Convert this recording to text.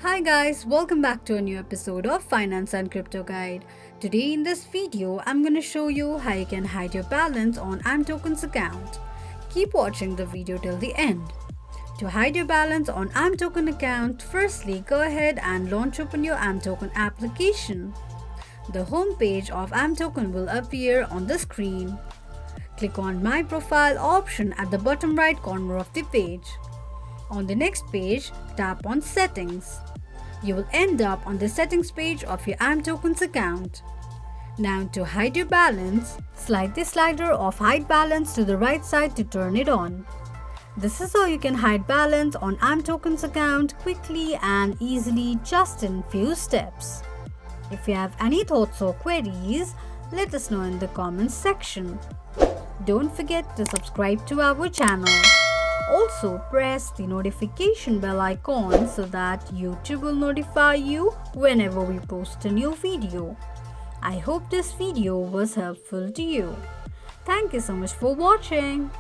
Hi guys, welcome back to a new episode of Finance and Crypto Guide. Today in this video, I'm going to show you how you can hide your balance on ImToken's account. Keep watching the video till the end. To hide your balance on ImToken account, firstly go ahead and launch open your ImToken application. The home page of ImToken will appear on the screen. Click on My Profile option at the bottom right corner of the page. On the next page, tap on Settings. You will end up on the settings page of your ImToken's account. Now to hide your balance, slide the slider of Hide Balance to the right side to turn it on. This is how you can hide balance on ImToken's account quickly and easily just in few steps. If you have any thoughts or queries, let us know in the comments section. Don't forget to subscribe to our channel. Also, press the notification bell icon so that YouTube will notify you whenever we post a new video. I hope this video was helpful to you. Thank you so much for watching.